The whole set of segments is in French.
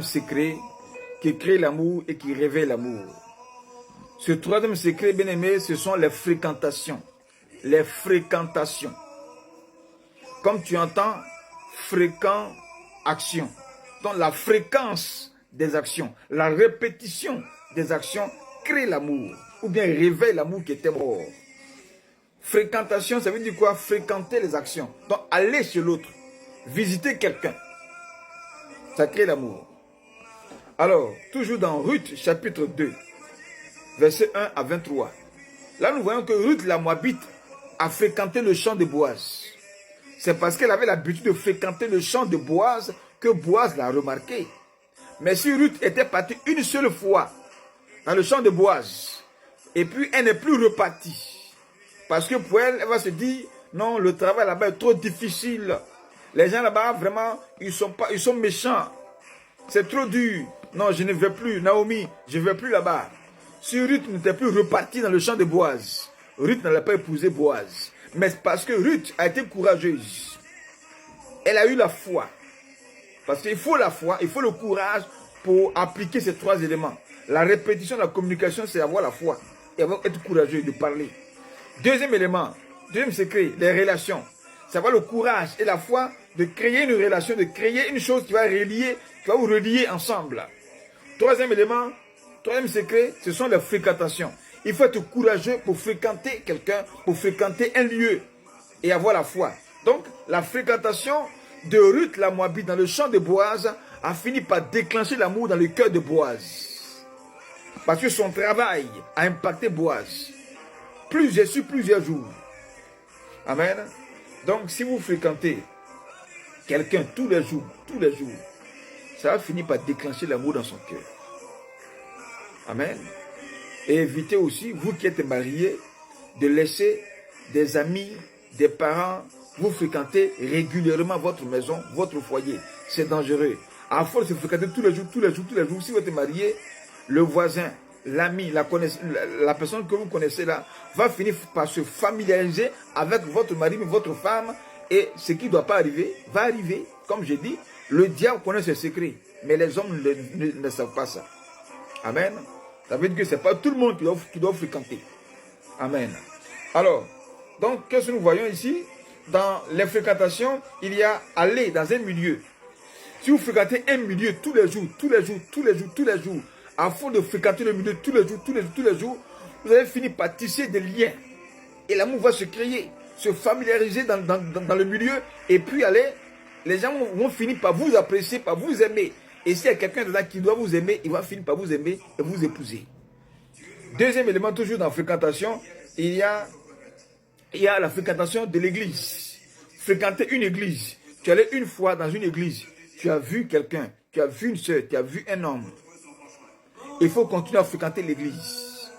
secret qui crée l'amour et qui révèle l'amour. Ce troisième secret, bien aimé, ce sont les fréquentations. Les fréquentations. Comme tu entends, fréquent, action. Donc la fréquence des actions, la répétition des actions crée l'amour ou bien réveille l'amour qui était mort. Fréquentation, ça veut dire quoi? Fréquenter les actions. Donc aller chez l'autre, visiter quelqu'un, ça crée l'amour. Alors, toujours dans Ruth, chapitre 2, versets 1 à 23. Là, nous voyons que Ruth, la Moabite, a fréquenté le champ de Boaz. C'est parce qu'elle avait l'habitude de fréquenter le champ de Boaz que Boaz l'a remarqué. Mais si Ruth était partie une seule fois dans le champ de Boaz, et puis elle n'est plus repartie, parce que pour elle, elle va se dire, non, le travail là-bas est trop difficile. Les gens là-bas, vraiment, ils sont méchants. C'est trop dur. Non, je ne vais plus. Naomi, je ne vais plus là-bas. Si Ruth n'était plus repartie dans le champ de Boaz, Ruth n'allait pas épouser Boaz. Mais parce que Ruth a été courageuse. Elle a eu la foi. Parce qu'il faut la foi, il faut le courage pour appliquer ces trois éléments. La répétition de la communication, c'est avoir la foi. Et être courageux de parler. Deuxième élément, deuxième secret, les relations. C'est avoir le courage et la foi de créer une relation, de créer une chose qui va vous relier ensemble. Troisième élément, troisième secret, ce sont les fréquentations. Il faut être courageux pour fréquenter quelqu'un, pour fréquenter un lieu et avoir la foi. Donc, la fréquentation de Ruth la Moabite dans le champ de Boaz a fini par déclencher l'amour dans le cœur de Boaz. Parce que son travail a impacté Boaz. Sur plusieurs jours. Amen. Donc, si vous fréquentez quelqu'un tous les jours, ça va finir par déclencher l'amour dans son cœur. Amen. Et évitez aussi, vous qui êtes mariés, de laisser des amis, des parents, vous fréquenter régulièrement votre maison, votre foyer. C'est dangereux. À force de fréquenter tous les jours, si vous êtes marié, le voisin, l'ami, la personne que vous connaissez là, va finir par se familiariser avec votre mari, votre femme, et ce qui ne doit pas arriver, va arriver. Comme je dis, le diable connaît ses secrets, mais les hommes ne savent pas ça. Amen. Ça veut dire que ce n'est pas tout le monde qui doit fréquenter. Amen. Alors, donc, qu'est-ce que nous voyons ici? Dans les fréquentations, il y a aller dans un milieu. Si vous fréquentez un milieu tous les jours, à force de fréquenter le milieu tous les jours, vous allez finir par tisser des liens. Et l'amour va se créer, se familiariser dans le milieu. Et puis les gens vont finir par vous apprécier, par vous aimer. Et s'il y a quelqu'un dedans qui doit vous aimer, il va finir par vous aimer et vous épouser. Deuxième élément, toujours dans la fréquentation, il y a la fréquentation de l'église. Fréquenter une église. Tu allais une fois dans une église, tu as vu quelqu'un, tu as vu une soeur, tu as vu un homme. Il faut continuer à fréquenter l'église.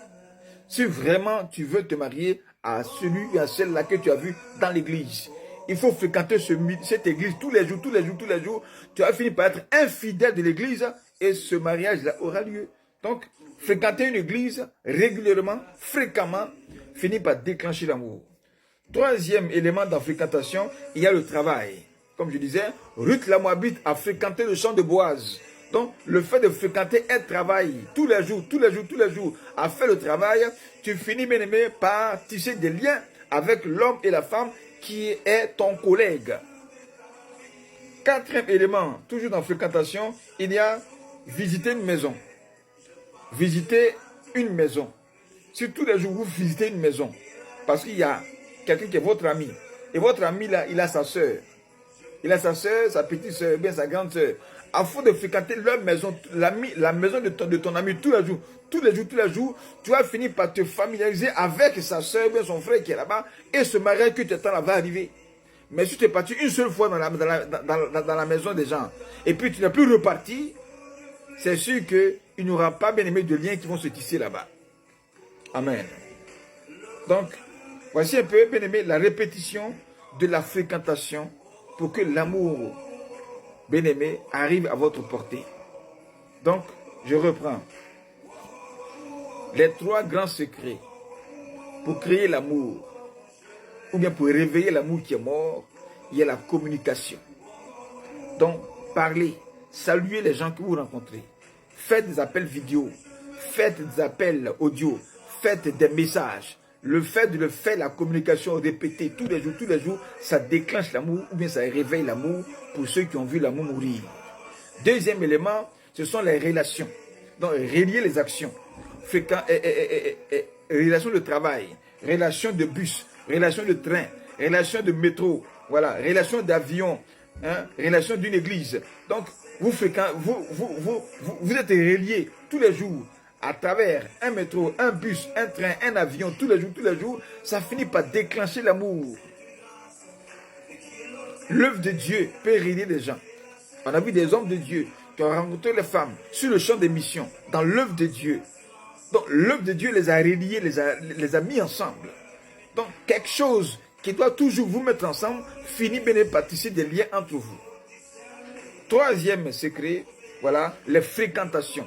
Si vraiment tu veux te marier à celui ou à celle-là que tu as vu dans l'église, il faut fréquenter cette église tous les jours. Tu vas finir par être infidèle de l'église et ce mariage-là aura lieu. Donc, fréquenter une église régulièrement, fréquemment, finit par déclencher l'amour. Troisième élément dans la fréquentation, il y a le travail. Comme je disais, Ruth la Moabite a fréquenté le champ de Boaz. Donc, le fait de fréquenter un travail tous les jours, à faire le travail, tu finis, bien aimé, par tisser des liens avec l'homme et la femme qui est ton collègue. Quatrième élément, toujours dans la fréquentation, il y a visiter une maison. Visiter une maison. Si tous les jours vous visitez une maison, parce qu'il y a quelqu'un qui est votre ami, et votre ami là, il a sa soeur. Il a sa soeur, sa petite soeur, bien sa grande soeur. À force de fréquenter leur maison, la maison de ton ami tous les jours, tu vas finir par te familiariser avec sa soeur, bien son frère qui est là-bas, et ce mariage que tu attends là va arriver. Mais si tu es parti une seule fois dans la maison des gens, et puis tu n'es plus reparti, c'est sûr qu'il n'y aura pas, bien aimé, de liens qui vont se tisser là-bas. Amen. Donc, voici un peu, bien aimé, la répétition de la fréquentation pour que l'amour, bien aimé, arrive à votre portée. Donc, je reprends. Les trois grands secrets pour créer l'amour, ou bien pour réveiller l'amour qui est mort, il y a la communication. Donc, parler, Saluez les gens que vous rencontrez. Faites des appels vidéo. Faites des appels audio. Faites des messages. Le fait de le faire, la communication répétée tous les jours, ça déclenche l'amour ou bien ça réveille l'amour pour ceux qui ont vu l'amour mourir. Deuxième élément, ce sont les relations. Donc, relier les actions. Relations de travail, relations de bus, relations de train, relations de métro, voilà, relations d'avion, hein, relations d'une église. Donc, vous êtes reliés tous les jours à travers un métro, un bus, un train, un avion, tous les jours, ça finit par déclencher l'amour. L'œuvre de Dieu peut relier les gens. On a vu des hommes de Dieu qui ont rencontré les femmes sur le champ des missions, dans l'œuvre de Dieu. Donc, l'œuvre de Dieu les a reliés, les a mis ensemble. Donc, quelque chose qui doit toujours vous mettre ensemble, finit bien par tisser des liens entre vous. Troisième secret, voilà, les fréquentations.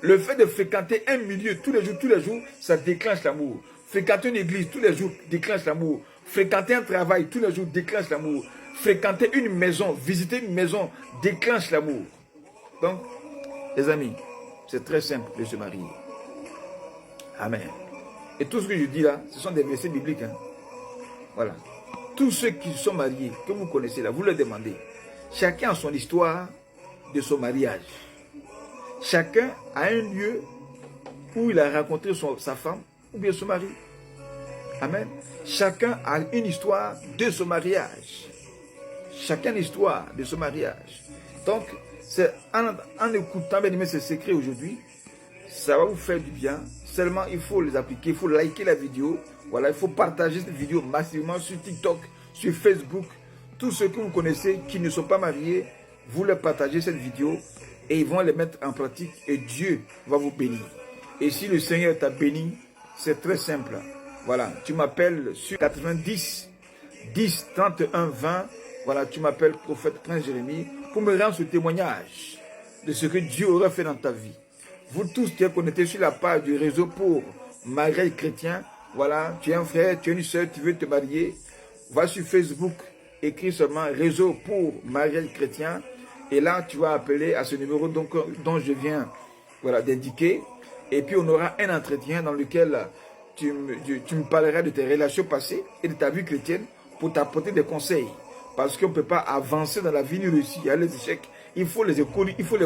Le fait de fréquenter un milieu tous les jours, ça déclenche l'amour. Fréquenter une église tous les jours déclenche l'amour. Fréquenter un travail tous les jours déclenche l'amour. Fréquenter une maison, visiter une maison déclenche l'amour. Donc, les amis, c'est très simple de se marier. Amen. Et tout ce que je dis là, ce sont des versets bibliques. Hein. Voilà. Tous ceux qui sont mariés, que vous connaissez là, vous leur demandez. Chacun a son histoire de son mariage. Chacun a un lieu où il a rencontré sa femme ou bien son mari. Amen. Chacun a une histoire de son mariage. Chacun a une histoire de son mariage. Donc, c'est en écoutant bien ces secrets aujourd'hui, ça va vous faire du bien. Seulement, il faut les appliquer, il faut liker la vidéo. Voilà, il faut partager cette vidéo massivement sur TikTok, sur Facebook. Tous ceux que vous connaissez qui ne sont pas mariés, vous leur partagez cette vidéo et ils vont les mettre en pratique et Dieu va vous bénir. Et si le Seigneur t'a béni, c'est très simple. Voilà, tu m'appelles sur 90 10 31 20. Voilà, tu m'appelles prophète Prince Jérémie pour me rendre ce témoignage de ce que Dieu aura fait dans ta vie. Vous tous qui êtes connectés sur la page du réseau pour mariage chrétien, voilà, tu es un frère, tu es une soeur, tu veux te marier, va sur Facebook, écris seulement réseau pour mariage chrétien, et là tu vas appeler à ce numéro dont je viens voilà, d'indiquer, et puis on aura un entretien dans lequel tu me parleras de tes relations passées et de ta vie chrétienne pour t'apporter des conseils. Parce qu'on ne peut pas avancer dans la vie ni réussir. Il y a les échecs. Il faut les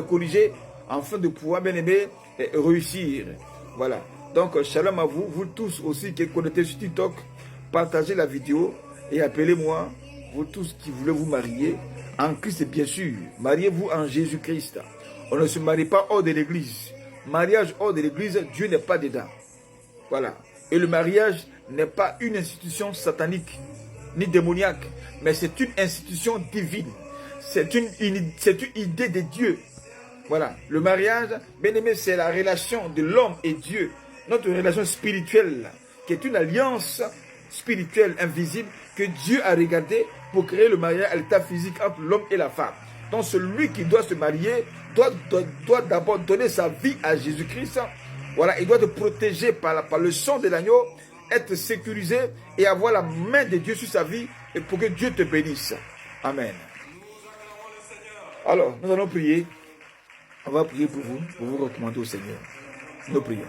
corriger afin de pouvoir bien aimer réussir. Voilà. Donc, shalom à vous. Vous tous aussi qui êtes connectés sur TikTok, partagez la vidéo et appelez-moi. Vous tous qui voulez vous marier en Christ, bien sûr. Mariez-vous en Jésus-Christ. On ne se marie pas hors de l'église. Mariage hors de l'église, Dieu n'est pas dedans. Voilà. Et le mariage n'est pas une institution satanique ni démoniaque, mais c'est une institution divine. C'est une idée de Dieu. Voilà. Le mariage, bien aimé, c'est la relation de l'homme et Dieu. Notre relation spirituelle, qui est une alliance spirituelle invisible que Dieu a regardée pour créer le mariage à l'état physique entre l'homme et la femme. Donc celui qui doit se marier doit d'abord donner sa vie à Jésus-Christ. Voilà, il doit te protéger par le sang de l'agneau, être sécurisé et avoir la main de Dieu sur sa vie et pour que Dieu te bénisse. Amen. Alors, nous allons prier. On va prier pour vous recommander au Seigneur. Nous prions.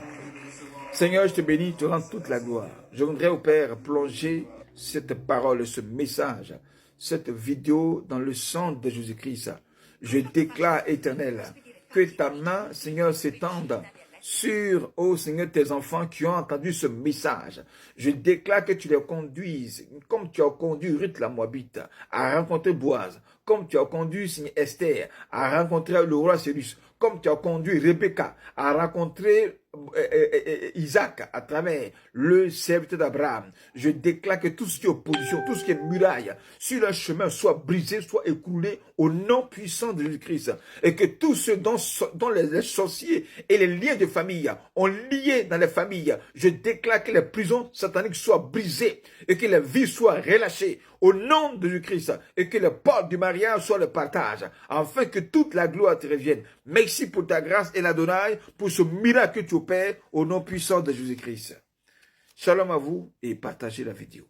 Seigneur, je te bénis, je te rends toute la gloire. Je voudrais au Père plonger cette parole, ce message, cette vidéo dans le sang de Jésus-Christ. Je déclare, Éternel, que ta main, Seigneur, s'étende sur, oh Seigneur, tes enfants qui ont entendu ce message. Je déclare que tu les conduises, comme tu as conduit Ruth la Moabite à rencontrer Boaz, comme tu as conduit Seigneur Esther à rencontrer le roi Cyrus, comme tu as conduit Rebecca à rencontrer Isaac à travers le serviteur d'Abraham. Je déclare que tout ce qui est opposition, tout ce qui est muraille sur leur chemin soit brisé, soit écroulé au nom puissant de Jésus-Christ. Et que tous ceux dont les sorciers et les liens de famille ont lié dans les familles, je déclare que les prisons sataniques soient brisées et que les vies soient relâchées au nom de Jésus-Christ et que les portes du mariage soient le partage afin que toute la gloire te revienne. Merci pour ta grâce et l'Adonai pour ce miracle que tu opères au nom puissant de Jésus-Christ. Shalom à vous et partagez la vidéo.